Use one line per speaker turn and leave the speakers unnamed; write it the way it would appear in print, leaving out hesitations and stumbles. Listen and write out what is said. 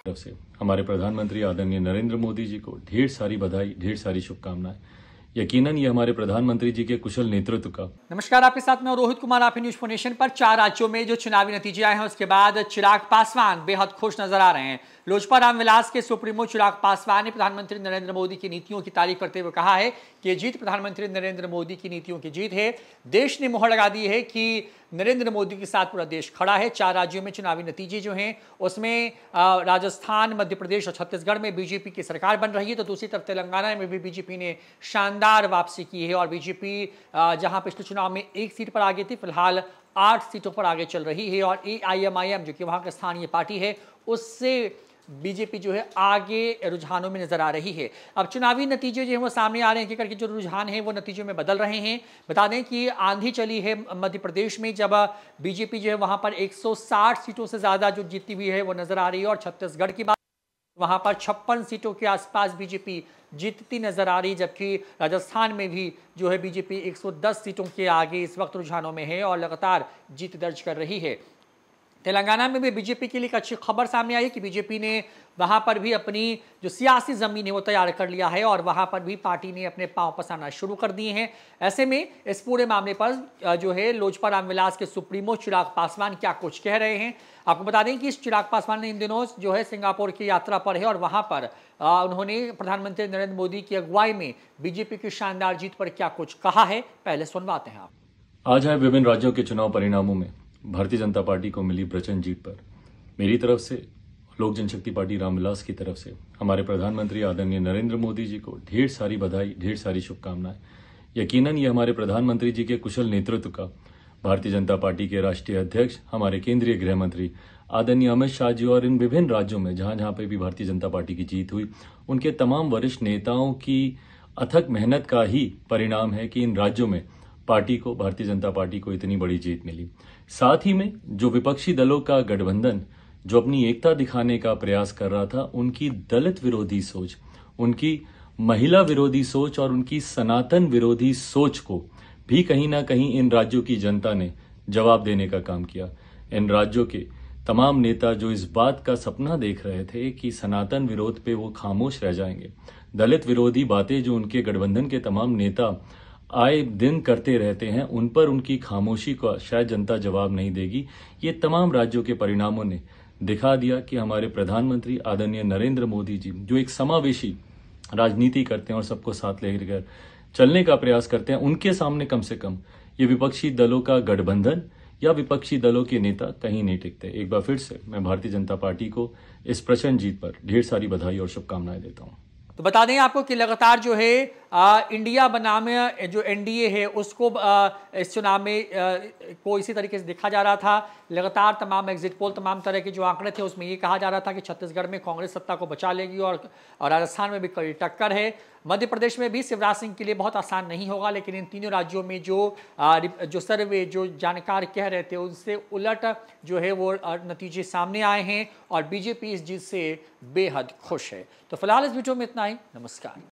तरफ से हमारे प्रधानमंत्री आदरणीय नरेंद्र मोदी जी को ढेर सारी बधाई, ढेर सारी शुभकामनाएं। यकीनन ये हमारे प्रधानमंत्री जी के कुशल नेतृत्व का।
नमस्कार, आपके साथ मैं रोहित कुमार, आप न्यूज फोनेशन पर। 4 राज्यों में जो चुनावी नतीजे आए हैं उसके बाद चिराग पासवान बेहद खुश नजर आ रहे हैं। लोजपा रामविलास के सुप्रीमो चिराग पासवान ने प्रधानमंत्री नरेंद्र मोदी की नीतियों की तारीफ करते हुए कहा है कि ये जीत प्रधानमंत्री नरेंद्र मोदी की नीतियों की जीत है। देश ने मोहर लगा दी है कि नरेंद्र मोदी के साथ पूरा देश खड़ा है। 4 राज्यों में चुनावी नतीजे जो हैं उसमें राजस्थान, मध्य प्रदेश और छत्तीसगढ़ में बीजेपी की सरकार बन रही है, तो दूसरी तरफ तेलंगाना में भी बीजेपी ने शानदार वापसी की है और बीजेपी जहां पिछले चुनाव में 1 सीट पर आगे थी, फिलहाल 8 सीटों पर आगे चल रही है और AIMIM जो कि वहां की स्थानीय पार्टी है उससे बीजेपी जो है आगे रुझानों में नजर आ रही है। अब चुनावी नतीजे जो है वो सामने आ रहे हैं कि जो रुझान है वो नतीजों में बदल रहे हैं। बता दें कि आंधी चली है मध्य प्रदेश में, जब बीजेपी जो है वहां पर 160 सीटों से ज्यादा जो जीती हुई है वो नजर आ रही है और छत्तीसगढ़ की बात वहां पर 56 सीटों के आसपास बीजेपी जीतती नजर आ रही, जबकि राजस्थान में भी जो है बीजेपी 110 सीटों के आगे इस वक्त रुझानों में है और लगातार जीत दर्ज कर रही है। तेलंगाना में भी बीजेपी के लिए एक अच्छी खबर सामने आई है कि बीजेपी ने वहां पर भी अपनी जो सियासी जमीन है वो तैयार कर लिया है और वहां पर भी पार्टी ने अपने पांव पसारना शुरू कर दिए हैं। ऐसे में इस पूरे मामले पर जो है लोजपा रामविलास के सुप्रीमो चिराग पासवान क्या कुछ कह रहे हैं, आपको बता दें कि इस चिराग पासवान ने इन दिनों जो है सिंगापुर की यात्रा पर है और वहां पर उन्होंने प्रधानमंत्री नरेंद्र मोदी की अगुवाई में बीजेपी की शानदार जीत पर क्या कुछ कहा है, पहले सुनवाते हैं आप।
आज है विभिन्न राज्यों के चुनाव परिणामों में भारतीय जनता पार्टी को मिली प्रचंड जीत पर मेरी तरफ से, लोक जनशक्ति पार्टी रामविलास की तरफ से हमारे प्रधानमंत्री आदरणीय नरेंद्र मोदी जी को ढेर सारी बधाई, ढेर सारी शुभकामनाएं। यकीनन ये हमारे प्रधानमंत्री जी के कुशल नेतृत्व का, भारतीय जनता पार्टी के राष्ट्रीय अध्यक्ष, हमारे केंद्रीय गृह मंत्री आदरणीय अमित शाह जी और इन विभिन्न राज्यों में जहां जहां पर भी भारतीय जनता पार्टी की जीत हुई, उनके तमाम वरिष्ठ नेताओं की अथक मेहनत का ही परिणाम है कि इन राज्यों में पार्टी को, भारतीय जनता पार्टी को इतनी बड़ी जीत मिली। साथ ही में जो विपक्षी दलों का गठबंधन जो अपनी एकता दिखाने का प्रयास कर रहा था, उनकी दलित विरोधी सोच, उनकी महिला विरोधी सोच और उनकी सनातन विरोधी सोच को भी कहीं ना कहीं इन राज्यों की जनता ने जवाब देने का काम किया। इन राज्यों के तमाम नेता जो इस बात का सपना देख रहे थे कि सनातन विरोध पे वो खामोश रह जाएंगे, दलित विरोधी बातें जो उनके गठबंधन के तमाम नेता आए दिन करते रहते हैं, उन पर उनकी खामोशी को शायद जनता जवाब नहीं देगी। ये तमाम राज्यों के परिणामों ने दिखा दिया कि हमारे प्रधानमंत्री आदरणीय नरेंद्र मोदी जी जो एक समावेशी राजनीति करते हैं और सबको साथ लेकर चलने का प्रयास करते हैं, उनके सामने कम से कम ये विपक्षी दलों का गठबंधन या विपक्षी दलों के नेता कहीं नहीं टिकते। एक बार फिर से मैं भारतीय जनता पार्टी को इस प्रचंड जीत पर ढेर सारी बधाई और शुभकामनाएं देता हूं।
तो बता दें आपको कि लगातार जो है इंडिया बनाम जो NDA है उसको इस चुनाव में को इसी तरीके से देखा जा रहा था। लगातार तमाम एग्जिट पोल, तमाम तरह के जो आंकड़े थे उसमें ये कहा जा रहा था कि छत्तीसगढ़ में कांग्रेस सत्ता को बचा लेगी और राजस्थान में भी कड़ी टक्कर है। मध्य प्रदेश में भी शिवराज सिंह के लिए बहुत आसान नहीं होगा, लेकिन इन तीनों राज्यों में जो सर्वे, जो जानकार कह रहे थे उनसे उलट जो है वो नतीजे सामने आए हैं और बीजेपी इस जीत से बेहद खुश है। तो फिलहाल इस वीडियो में इतना ही। नमस्कार।